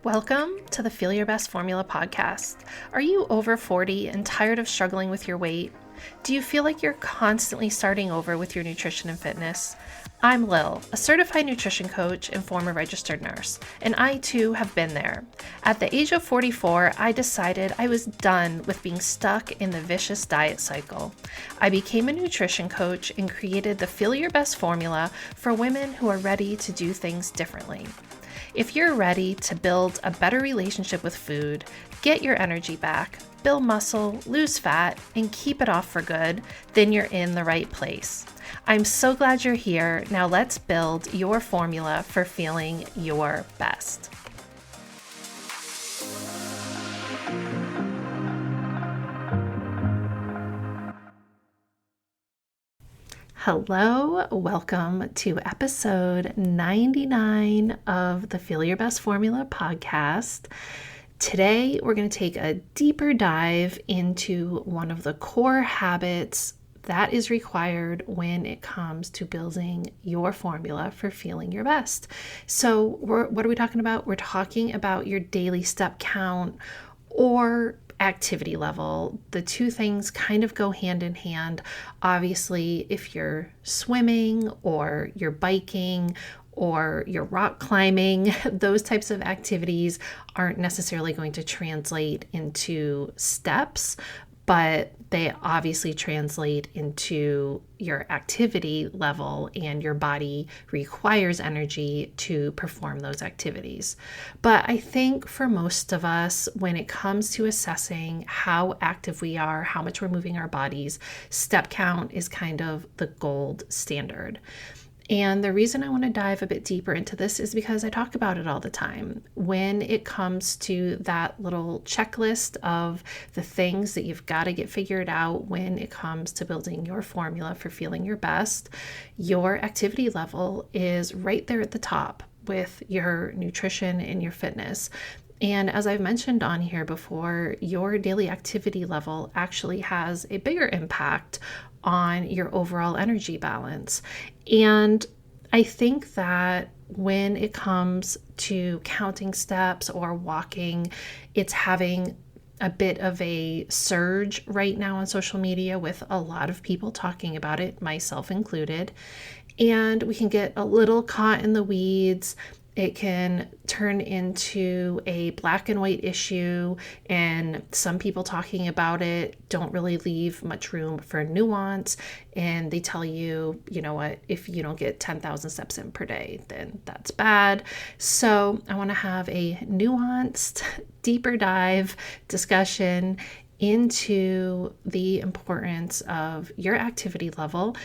Welcome to the Feel Your Best Formula podcast. Are you over 40 and tired of struggling with your weight? Do you feel like you're constantly starting over with your nutrition and fitness? I'm Lil, a certified nutrition coach and former registered nurse, and I too have been there. At the age of 44, I decided I was done with being stuck in the vicious diet cycle. I became a nutrition coach and created the Feel Your Best Formula for women who are ready to do things differently. If you're ready to build a better relationship with food, get your energy back, build muscle, lose fat, and keep it off for good, then you're in the right place. I'm so glad you're here. Now let's build your formula for feeling your best. Hello, welcome to episode 99 of the Feel Your Best Formula podcast. Today, we're going to take a deeper dive into one of the core habits that is required when it comes to building your formula for feeling your best. So what are we talking about? We're talking about your daily step count or activity level. The two things kind of go hand in hand. Obviously, if you're swimming or you're biking or you're rock climbing, those types of activities aren't necessarily going to translate into steps, but they obviously translate into your activity level, and your body requires energy to perform those activities. But I think for most of us, when it comes to assessing how active we are, how much we're moving our bodies, step count is kind of the gold standard. And the reason I want to dive a bit deeper into this is because I talk about it all the time. When it comes to that little checklist of the things that you've got to get figured out when it comes to building your formula for feeling your best, your activity level is right there at the top with your nutrition and your fitness. And as I've mentioned on here before, your daily activity level actually has a bigger impact on your overall energy balance. And I think that when it comes to counting steps or walking, it's having a bit of a surge right now on social media with a lot of people talking about it, myself included. And we can get a little caught in the weeds. It can turn into a black and white issue, and some people talking about it don't really leave much room for nuance. And they tell you, you know what, if you don't get 10,000 steps in per day, then that's bad. So I want to have a nuanced, deeper dive discussion into the importance of your activity level.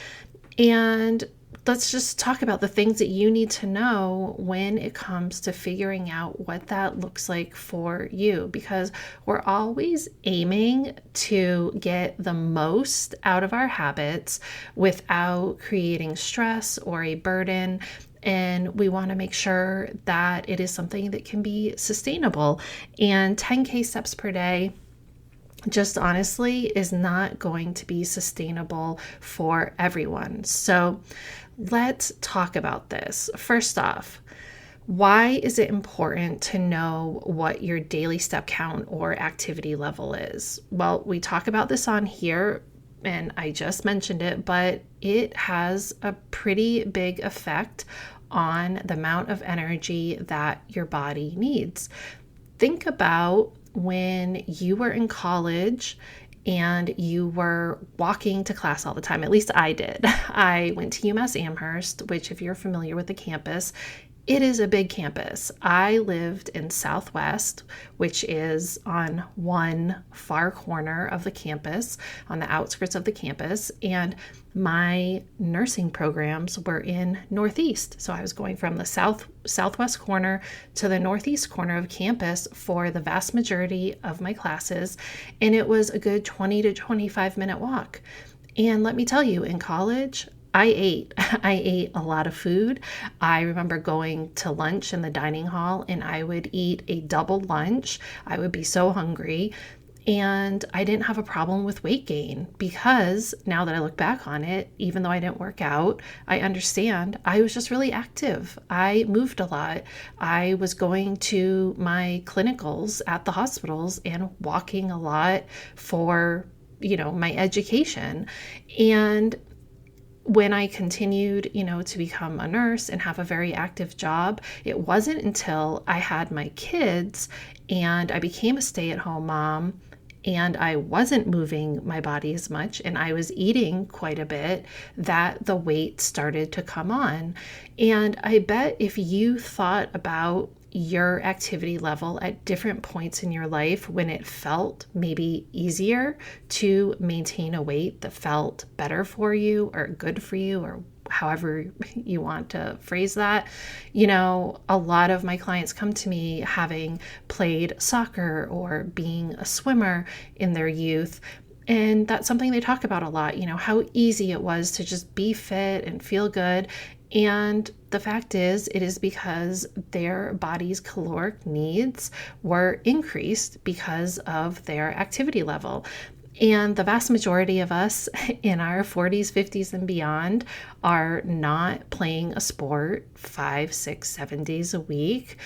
And let's just talk about the things that you need to know when it comes to figuring out what that looks like for you, because we're always aiming to get the most out of our habits without creating stress or a burden. And we want to make sure that it is something that can be sustainable. And 10K steps per day just honestly is not going to be sustainable for everyone. So let's talk about this. First off, why is it important to know what your daily step count or activity level is? Well, we talk about this on here, and I just mentioned it, but it has a pretty big effect on the amount of energy that your body needs. Think about when you were in college and you were walking to class all the time. At least I did. I went to UMass Amherst, which, if you're familiar with the campus, it is a big campus. I lived in Southwest, which is on one far corner of the campus, on the outskirts of the campus, and my nursing programs were in Northeast. So I was going from the southwest corner to the northeast corner of campus for the vast majority of my classes, and it was a good 20 to 25 minute walk. And let me tell you, in college, I ate a lot of food. I remember going to lunch in the dining hall, and I would eat a double lunch. I would be so hungry. And I didn't have a problem with weight gain because now that I look back on it, even though I didn't work out, I understand I was just really active. I moved a lot. I was going to my clinicals at the hospitals and walking a lot for, my education. And when I continued, to become a nurse and have a very active job, it wasn't until I had my kids and I became a stay-at-home mom and I wasn't moving my body as much and I was eating quite a bit that the weight started to come on. And I bet if you thought about your activity level at different points in your life when it felt maybe easier to maintain a weight that felt better for you or good for you, or however you want to phrase that. A lot of my clients come to me having played soccer or being a swimmer in their youth. And that's something they talk about a lot, how easy it was to just be fit and feel good. And the fact is, it is because their body's caloric needs were increased because of their activity level. And the vast majority of us in our 40s, 50s, and beyond are not playing a sport 5, 6, 7 days a week,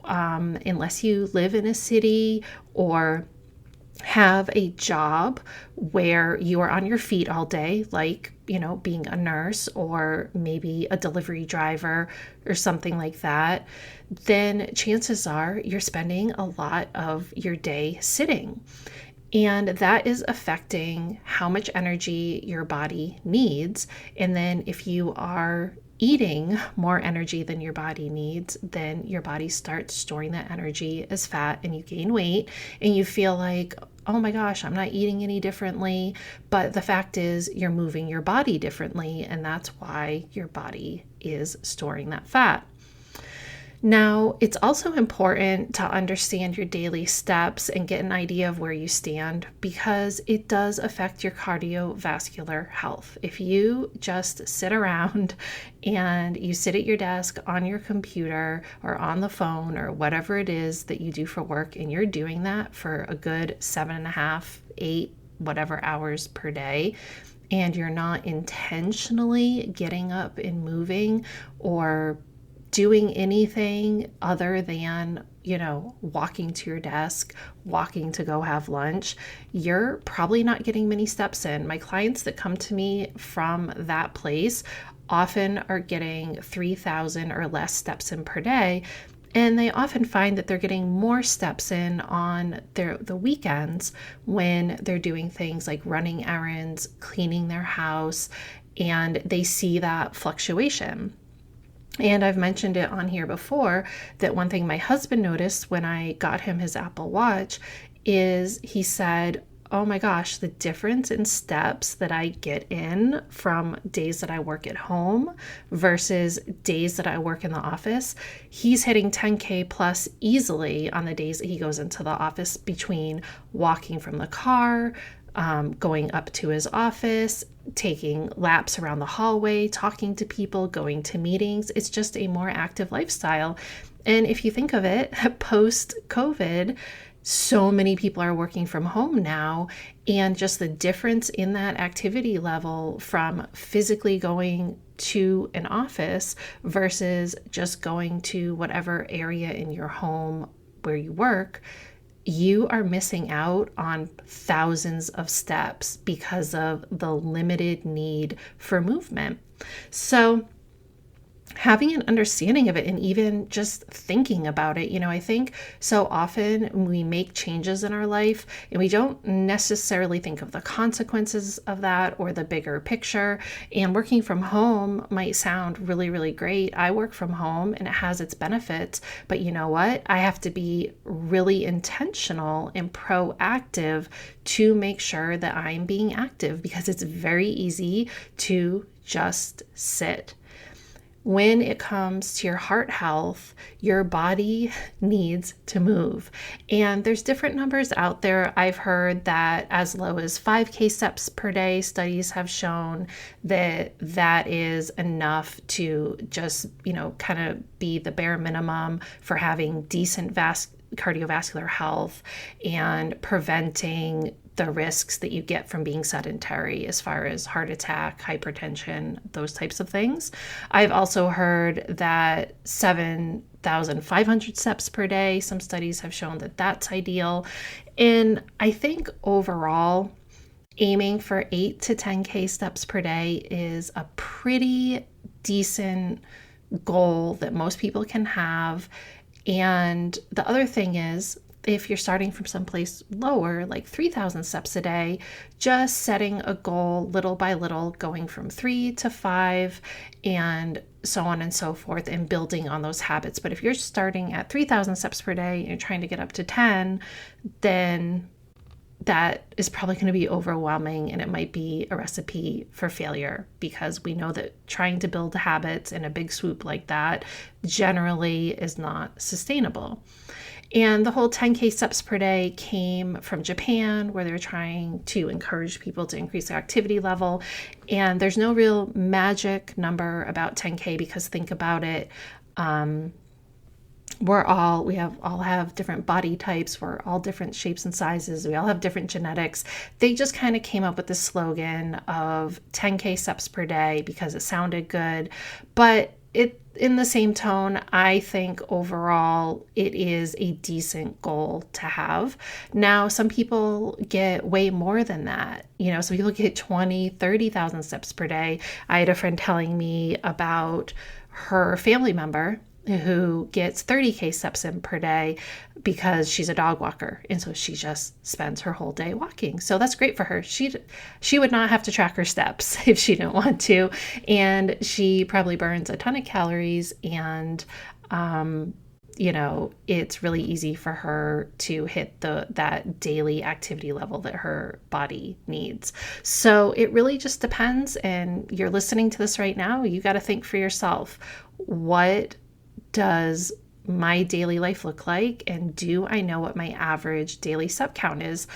unless you live in a city or have a job where you are on your feet all day, like, being a nurse or maybe a delivery driver or something like that, then chances are you're spending a lot of your day sitting. And that is affecting how much energy your body needs. And then if you are eating more energy than your body needs, then your body starts storing that energy as fat and you gain weight and you feel like, oh my gosh, I'm not eating any differently. But the fact is you're moving your body differently, and that's why your body is storing that fat. Now, it's also important to understand your daily steps and get an idea of where you stand because it does affect your cardiovascular health. If you just sit around and you sit at your desk on your computer or on the phone or whatever it is that you do for work, and you're doing that for a good 7.5, 8, whatever hours per day, and you're not intentionally getting up and moving or doing anything other than, walking to your desk, walking to go have lunch, you're probably not getting many steps in. My clients that come to me from that place often are getting 3,000 or less steps in per day. And they often find that they're getting more steps in on the weekends when they're doing things like running errands, cleaning their house, and they see that fluctuation. And I've mentioned it on here before that one thing my husband noticed when I got him his Apple Watch is he said, oh my gosh, the difference in steps that I get in from days that I work at home versus days that I work in the office. He's hitting 10K plus easily on the days that he goes into the office between walking from the car, going up to his office, taking laps around the hallway, talking to people, going to meetings. It's just a more active lifestyle. And if you think of it, post-COVID, so many people are working from home now, and just the difference in that activity level from physically going to an office versus just going to whatever area in your home where you work, you are missing out on thousands of steps because of the limited need for movement. So having an understanding of it and even just thinking about it, I think so often we make changes in our life and we don't necessarily think of the consequences of that or the bigger picture. And working from home might sound really, really great. I work from home and it has its benefits, but you know what? I have to be really intentional and proactive to make sure that I'm being active because it's very easy to just sit. When it comes to your heart health, your body needs to move. And there's different numbers out there. I've heard that as low as 5K steps per day, studies have shown that that is enough to just, kind of be the bare minimum for having decent cardiovascular health and preventing the risks that you get from being sedentary as far as heart attack, hypertension, those types of things. I've also heard that 7,500 steps per day, some studies have shown that that's ideal. And I think overall, aiming for 8 to 10K steps per day is a pretty decent goal that most people can have. And the other thing is, if you're starting from someplace lower, like 3,000 steps a day, just setting a goal little by little, going from 3 to 5 and so on and so forth, and building on those habits. But if you're starting at 3,000 steps per day and you're trying to get up to 10, then that is probably going to be overwhelming, and it might be a recipe for failure, because we know that trying to build habits in a big swoop like that generally is not sustainable. And the whole 10K steps per day came from Japan, where they're trying to encourage people to increase their activity level. And there's no real magic number about 10K, because think about it. We all have different body types. We're all different shapes and sizes. We all have different genetics. They just kind of came up with the slogan of 10K steps per day because it sounded good. But in the same tone, I think overall it is a decent goal to have. Now, some people get way more than that. Some people get 20, 30,000 steps per day. I had a friend telling me about her family member who gets 30K steps in per day because she's a dog walker. And so she just spends her whole day walking. So that's great for her. She would not have to track her steps if she didn't want to. And she probably burns a ton of calories, and it's really easy for her to hit that daily activity level that her body needs. So it really just depends. And you're listening to this right now, you got to think for yourself, what does my daily life look like? And do I know what my average daily step count is?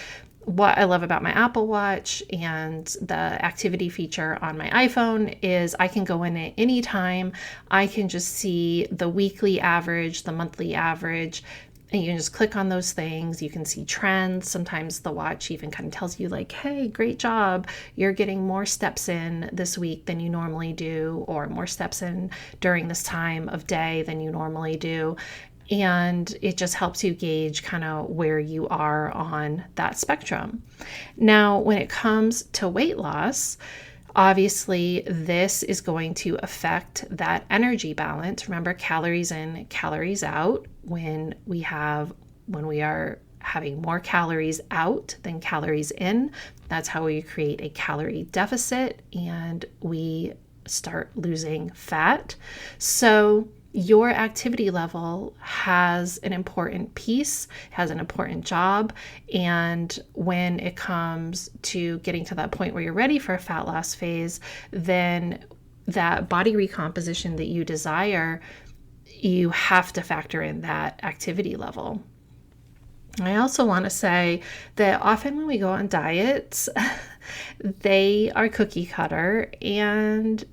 What I love about my Apple Watch and the activity feature on my iPhone is I can go in at any time. I can just see the weekly average, the monthly average, and you can just click on those things. You can see trends. Sometimes the watch even kind of tells you like, hey, great job. You're getting more steps in this week than you normally do, or more steps in during this time of day than you normally do. And it just helps you gauge kind of where you are on that spectrum. Now, when it comes to weight loss, obviously, this is going to affect that energy balance. Remember, calories in, calories out. When we are having more calories out than calories in, that's how we create a calorie deficit and we start losing fat. So your activity level has an important piece, has an important job. And when it comes to getting to that point where you're ready for a fat loss phase, then that body recomposition that you desire, you have to factor in that activity level. I also want to say that often when we go on diets, they are cookie cutter and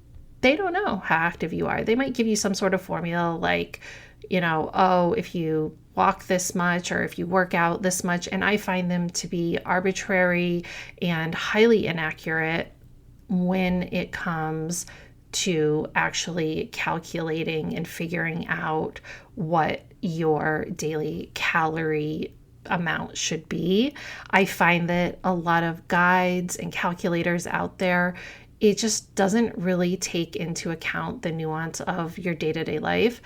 they don't know how active you are. They might give you some sort of formula like, if you walk this much or if you work out this much. And I find them to be arbitrary and highly inaccurate when it comes to actually calculating and figuring out what your daily calorie amount should be. I find that a lot of guides and calculators out there, it just doesn't really take into account the nuance of your day-to-day life.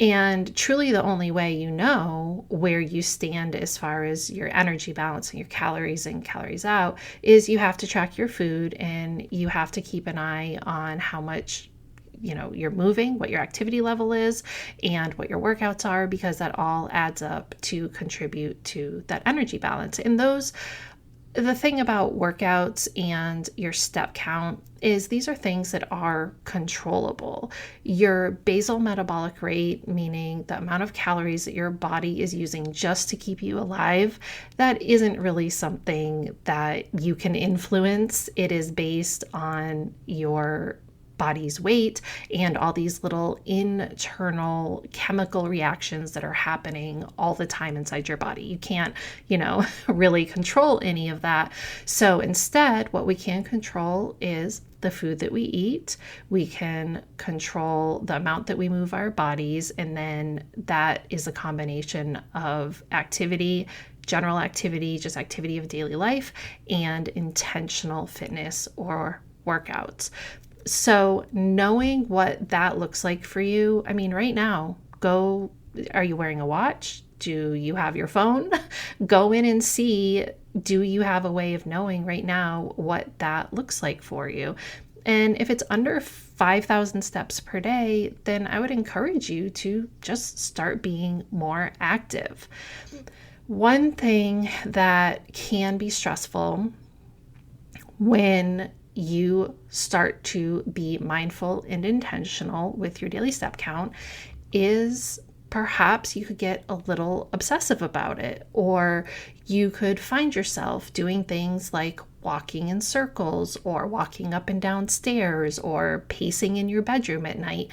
And truly the only way you know where you stand as far as your energy balance and your calories in, calories out is you have to track your food and you have to keep an eye on how much you're moving, what your activity level is, and what your workouts are, because that all adds up to contribute to that energy balance. And the thing about workouts and your step count is these are things that are controllable. Your basal metabolic rate, meaning the amount of calories that your body is using just to keep you alive, that isn't really something that you can influence. It is based on your body's weight and all these little internal chemical reactions that are happening all the time inside your body. You can't, really control any of that. So instead, what we can control is the food that we eat. We can control the amount that we move our bodies, and then that is a combination of activity, general activity, just activity of daily life, and intentional fitness or workouts. So knowing what that looks like for you, right now, are you wearing a watch? Do you have your phone? Go in and see, do you have a way of knowing right now what that looks like for you? And if it's under 5,000 steps per day, then I would encourage you to just start being more active. One thing that can be stressful when you start to be mindful and intentional with your daily step count is perhaps you could get a little obsessive about it, or you could find yourself doing things like walking in circles or walking up and down stairs or pacing in your bedroom at night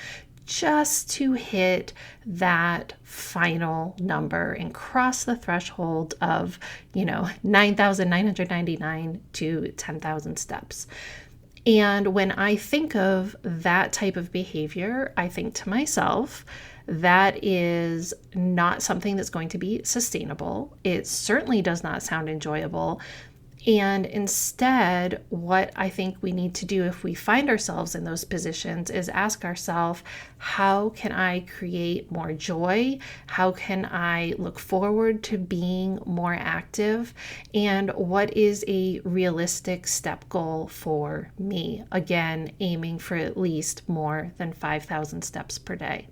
just to hit that final number and cross the threshold of, 9,999 to 10,000 steps. And when I think of that type of behavior, I think to myself, that is not something that's going to be sustainable. It certainly does not sound enjoyable. And instead, what I think we need to do if we find ourselves in those positions is ask ourselves, how can I create more joy? How can I look forward to being more active? And what is a realistic step goal for me? Again, aiming for at least more than 5,000 steps per day.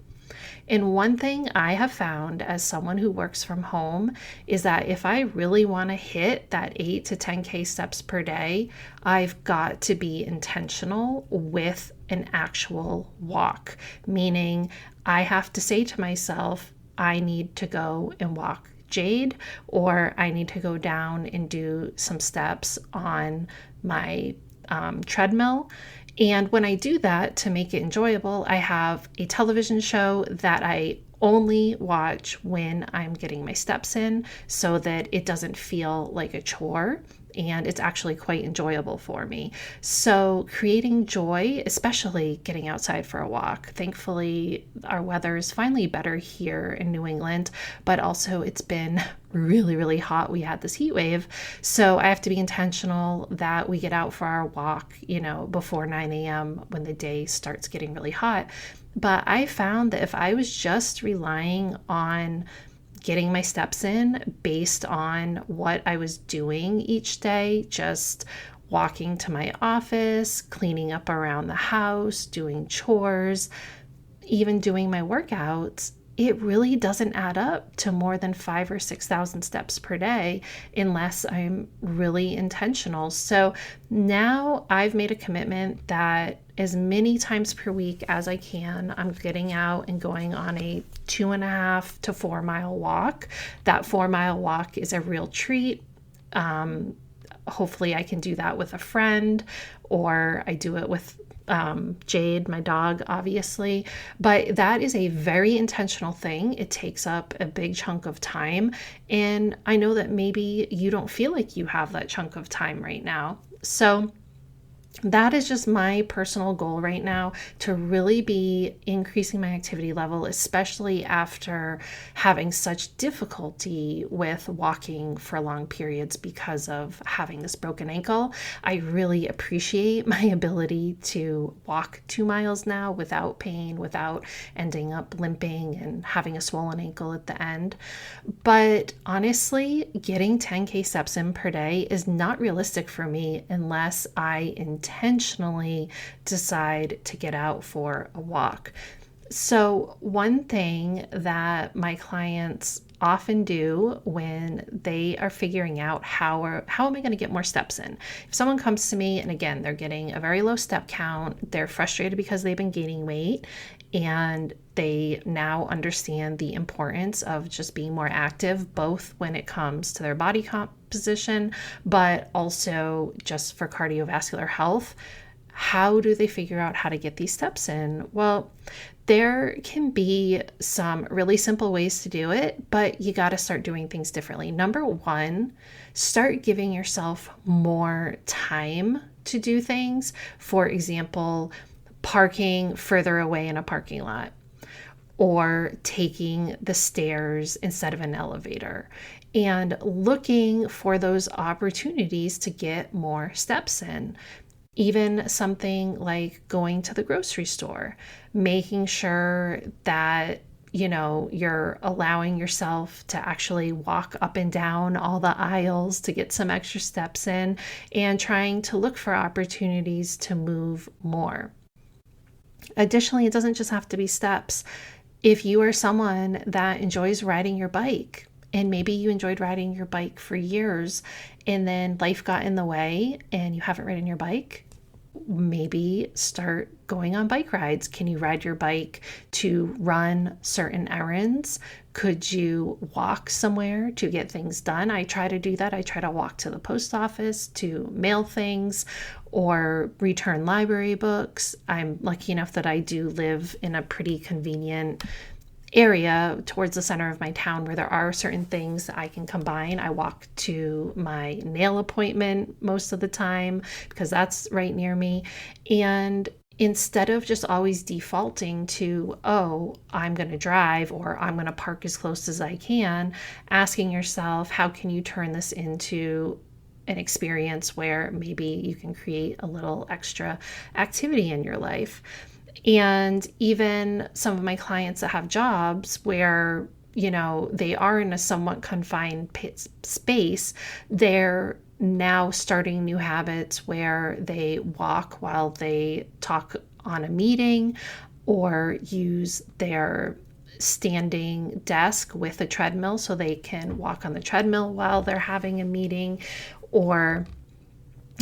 And one thing I have found as someone who works from home is that if I really want to hit that 8 to 10K steps per day, I've got to be intentional with an actual walk, meaning I have to say to myself, I need to go and walk Jade, or I need to go down and do some steps on my treadmill. And when I do that, to make it enjoyable, I have a television show that I only watch when I'm getting my steps in so that it doesn't feel like a chore and it's actually quite enjoyable for me. So creating joy, especially getting outside for a walk. Thankfully, our weather is finally better here in New England, but also it's been really, really hot. We had this heat wave. So I have to be intentional that we get out for our walk, before 9 a.m. when the day starts getting really hot. But I found that if I was just relying on getting my steps in based on what I was doing each day, just walking to my office, cleaning up around the house, doing chores, even doing my workouts, it really doesn't add up to more than 5,000 or 6,000 steps per day unless I'm really intentional. So now I've made a commitment that as many times per week as I can, I'm getting out and going on a 2.5 to 4 mile walk. That 4 mile walk is a real treat. Hopefully I can do that with a friend, or I do it with Jade, my dog, obviously, but that is a very intentional thing. It takes up a big chunk of time. And I know that maybe you don't feel like you have that chunk of time right now. So that is just my personal goal right now, to really be increasing my activity level, especially after having such difficulty with walking for long periods because of having this broken ankle. I really appreciate my ability to walk 2 miles now without pain, without ending up limping and having a swollen ankle at the end. But honestly, getting 10K steps in per day is not realistic for me unless I intentionally decide to get out for a walk. So one thing that my clients often do when they are figuring out how am I going to get more steps in? If someone comes to me and again, they're getting a very low step count, they're frustrated because they've been gaining weight, and they now understand the importance of just being more active, both when it comes to their body composition, but also just for cardiovascular health. how do they figure out how to get these steps in? Well, there can be some really simple ways to do it, but you got to start doing things differently. Number one, start giving yourself more time to do things. For example, parking further away in a parking lot, or taking the stairs instead of an elevator, and looking for those opportunities to get more steps in. Even something like going to the grocery store, making sure that you're allowing yourself to actually walk up and down all the aisles to get some extra steps in, and trying to look for opportunities to move more. Additionally, it doesn't just have to be steps. If you are someone that enjoys riding your bike, and maybe you enjoyed riding your bike for years, and then life got in the way and you haven't ridden your bike, maybe start going on bike rides. Can you ride your bike to run certain errands? Could you walk somewhere to get things done? I try to do that. I try to walk to the post office to mail things or return library books. I'm lucky enough that I do live in a pretty convenient area towards the center of my town where there are certain things that I can combine. I walk to my nail appointment most of the time because that's right near me. And instead of just always defaulting to, oh, I'm going to drive or I'm going to park as close as I can, asking yourself, how can you turn this into an experience where maybe you can create a little extra activity in your life? And even some of my clients that have jobs where, they are in a somewhat confined space, they're now starting new habits where they walk while they talk on a meeting, or use their standing desk with a treadmill so they can walk on the treadmill while they're having a meeting, or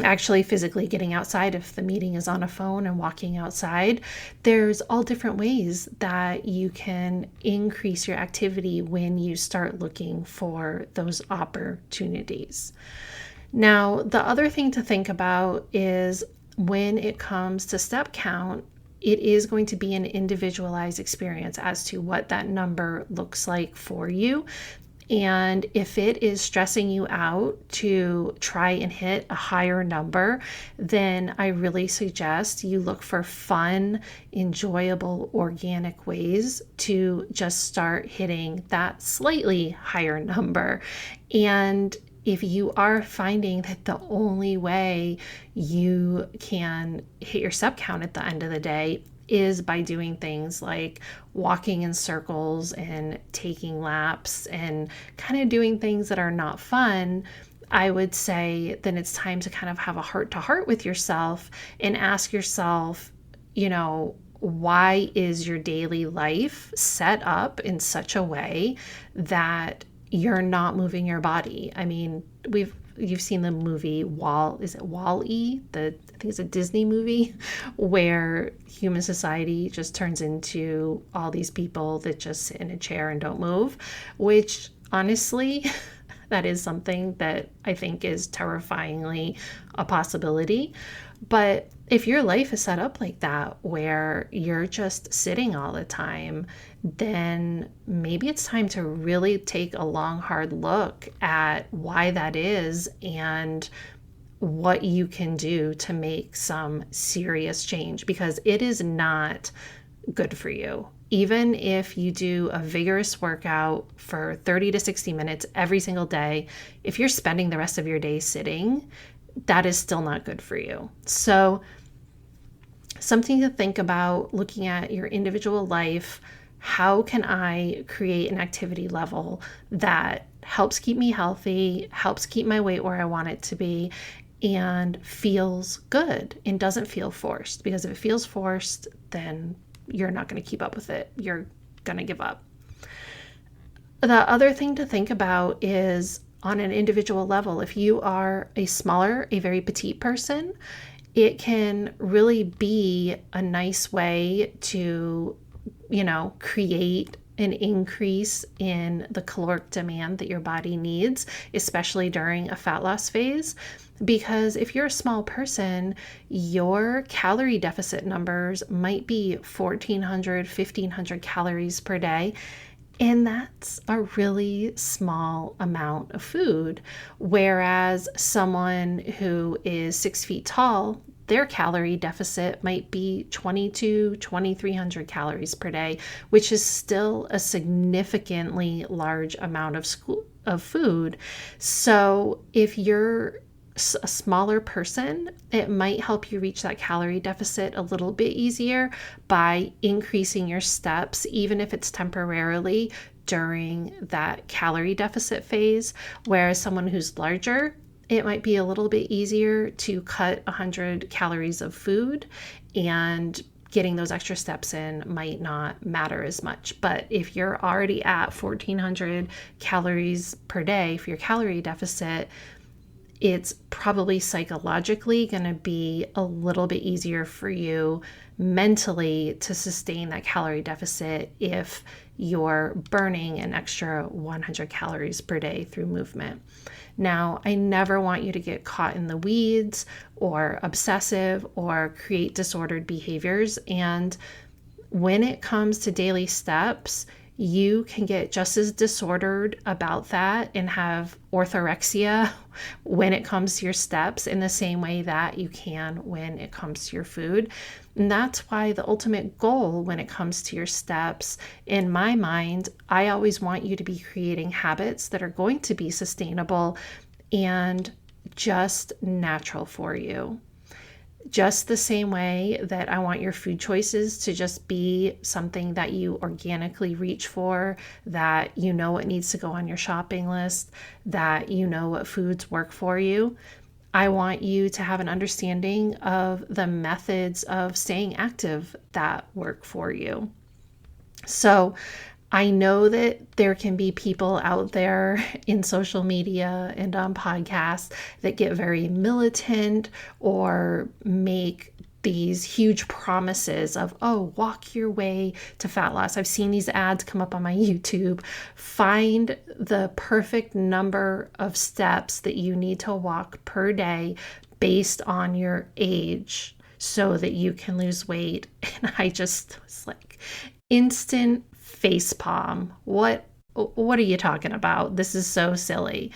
actually physically getting outside if the meeting is on a phone and walking outside. There's all different ways that you can increase your activity when you start looking for those opportunities. Now, the other thing to think about is when it comes to step count, it is going to be an individualized experience as to what that number looks like for you. And if it is stressing you out to try and hit a higher number, then I really suggest you look for fun, enjoyable, organic ways to just start hitting that slightly higher number. And if you are finding that the only way you can hit your step count at the end of the day is by doing things like walking in circles and taking laps and kind of doing things that are not fun, I would say then it's time to kind of have a heart-to-heart with yourself and ask yourself, why is your daily life set up in such a way that you're not moving your body? I mean, you've seen the movie is it Wall-E? I think it's a Disney movie where human society just turns into all these people that just sit in a chair and don't move, which honestly, that is something that I think is terrifyingly a possibility. But if your life is set up like that, where you're just sitting all the time, then maybe it's time to really take a long, hard look at why that is and what you can do to make some serious change, because it is not good for you. Even if you do a vigorous workout for 30 to 60 minutes every single day, if you're spending the rest of your day sitting, that is still not good for you. So something to think about, looking at your individual life. How can I create an activity level that helps keep me healthy, helps keep my weight where I want it to be, and feels good and doesn't feel forced? Because if it feels forced, then you're not going to keep up with it. You're going to give up. The other thing to think about is on an individual level, if you are a very petite person, it can really be a nice way to, create an increase in the caloric demand that your body needs, especially during a fat loss phase. Because if you're a small person, your calorie deficit numbers might be 1,400, 1,500 calories per day. And that's a really small amount of food. Whereas someone who is 6 feet tall, their calorie deficit might be 2,300 calories per day, which is still a significantly large amount of food. So if you're a smaller person, it might help you reach that calorie deficit a little bit easier by increasing your steps, even if it's temporarily during that calorie deficit phase. Whereas someone who's larger, it might be a little bit easier to cut 100 calories of food, and getting those extra steps in might not matter as much. But if you're already at 1,400 calories per day for your calorie deficit, it's probably psychologically going to be a little bit easier for you mentally to sustain that calorie deficit if you're burning an extra 100 calories per day through movement. Now, I never want you to get caught in the weeds or obsessive or create disordered behaviors. And when it comes to daily steps, you can get just as disordered about that and have orthorexia when it comes to your steps in the same way that you can when it comes to your food. And that's why the ultimate goal when it comes to your steps, in my mind, I always want you to be creating habits that are going to be sustainable and just natural for you. Just the same way that I want your food choices to just be something that you organically reach for, that you know what needs to go on your shopping list, that you know what foods work for you. I want you to have an understanding of the methods of staying active that work for you. So I know that there can be people out there in social media and on podcasts that get very militant or make these huge promises of, oh, walk your way to fat loss. I've seen these ads come up on my YouTube. Find the perfect number of steps that you need to walk per day based on your age so that you can lose weight. And I just was like, instant facepalm. What are you talking about? This is so silly.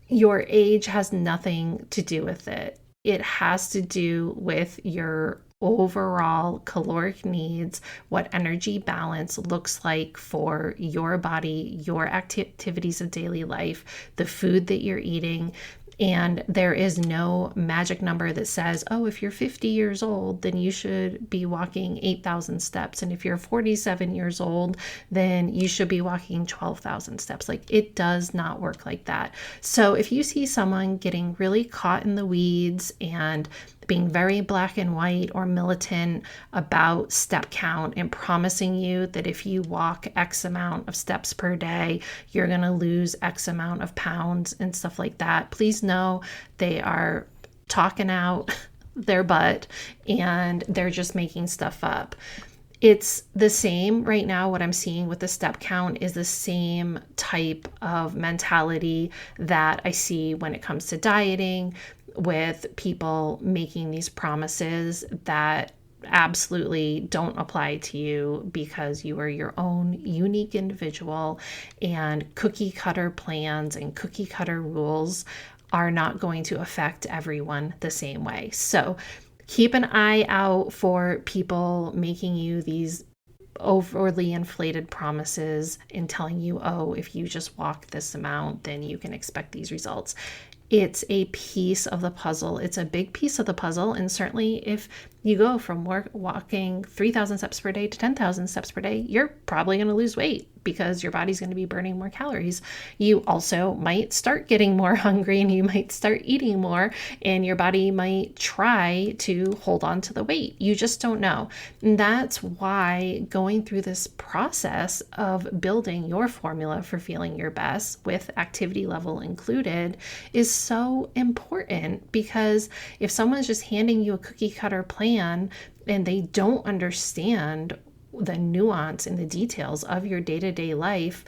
Your age has nothing to do with it. It has to do with your overall caloric needs, what energy balance looks like for your body, your activities of daily life, the food that you're eating. And there is no magic number that says, oh, if you're 50 years old, then you should be walking 8,000 steps. And if you're 47 years old, then you should be walking 12,000 steps. Like, it does not work like that. So if you see someone getting really caught in the weeds and being very black and white or militant about step count and promising you that if you walk X amount of steps per day, you're going to lose X amount of pounds and stuff like that, please know they are talking out their butt and they're just making stuff up. It's the same right now. What I'm seeing with the step count is the same type of mentality that I see when it comes to dieting, with people making these promises that absolutely don't apply to you because you are your own unique individual, and cookie cutter plans and cookie cutter rules are not going to affect everyone the same way. So keep an eye out for people making you these overly inflated promises and telling you, oh, if you just walk this amount, then you can expect these results. It's a piece of the puzzle. It's a big piece of the puzzle. And certainly if you go from walking 3,000 steps per day to 10,000 steps per day, you're probably going to lose weight because your body's going to be burning more calories. You also might start getting more hungry and you might start eating more, and your body might try to hold on to the weight. You just don't know. And that's why going through this process of building your formula for feeling your best with activity level included is so important, because if someone's just handing you a cookie cutter plan and they don't understand the nuance and the details of your day-to-day life,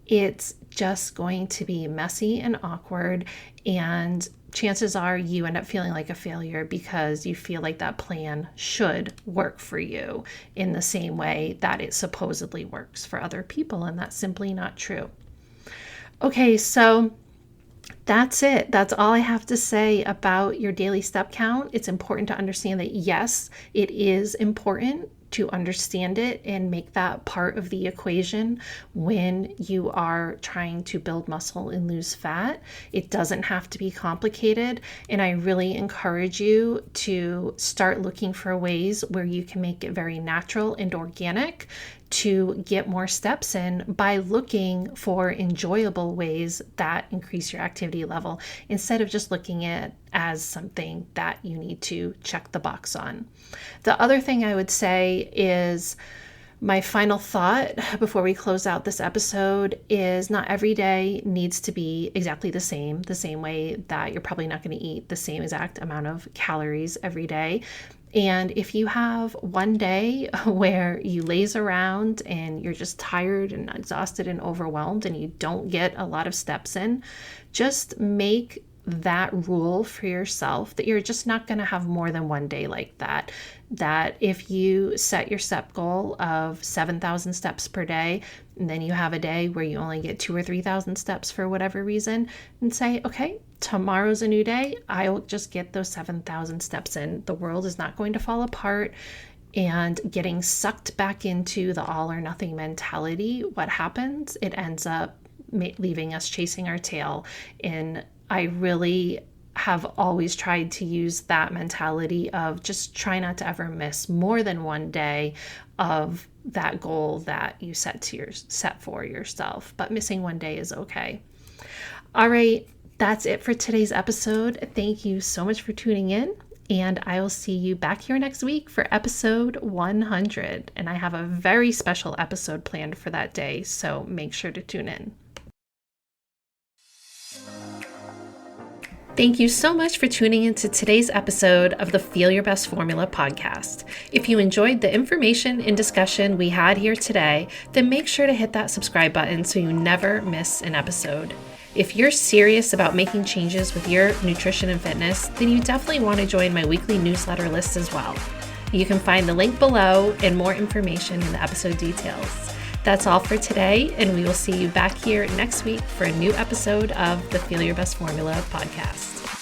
it's just going to be messy and awkward, and chances are you end up feeling like a failure because you feel like that plan should work for you in the same way that it supposedly works for other people, and that's simply not true. Okay, so that's it. That's all I have to say about your daily step count. It's important to understand that, yes, it is important to understand it and make that part of the equation when you are trying to build muscle and lose fat. It doesn't have to be complicated, and I really encourage you to start looking for ways where you can make it very natural and organic to get more steps in by looking for enjoyable ways that increase your activity level instead of just looking at it as something that you need to check the box on. The other thing I would say is my final thought before we close out this episode is not every day needs to be exactly the same way that you're probably not going to eat the same exact amount of calories every day. And if you have one day where you laze around and you're just tired and exhausted and overwhelmed and you don't get a lot of steps in, just make that rule for yourself that you're just not going to have more than one day like that. That if you set your step goal of 7,000 steps per day, and then you have a day where you only get 2,000 or 3,000 steps for whatever reason, and say, okay, tomorrow's a new day. I'll just get those 7,000 steps in. The world is not going to fall apart. And getting sucked back into the all or nothing mentality, what happens? It ends up leaving us chasing our tail. And I really have always tried to use that mentality of just try not to ever miss more than one day of that goal that you set for yourself. But missing one day is okay. All right, that's it for today's episode. Thank you so much for tuning in, and I will see you back here next week for episode 100. And I have a very special episode planned for that day, so make sure to tune in. Thank you so much for tuning into today's episode of the Feel Your Best Formula podcast. If you enjoyed the information and discussion we had here today, then make sure to hit that subscribe button so you never miss an episode. If you're serious about making changes with your nutrition and fitness, then you definitely want to join my weekly newsletter list as well. You can find the link below and more information in the episode details. That's all for today, and we will see you back here next week for a new episode of the Feel Your Best Formula podcast.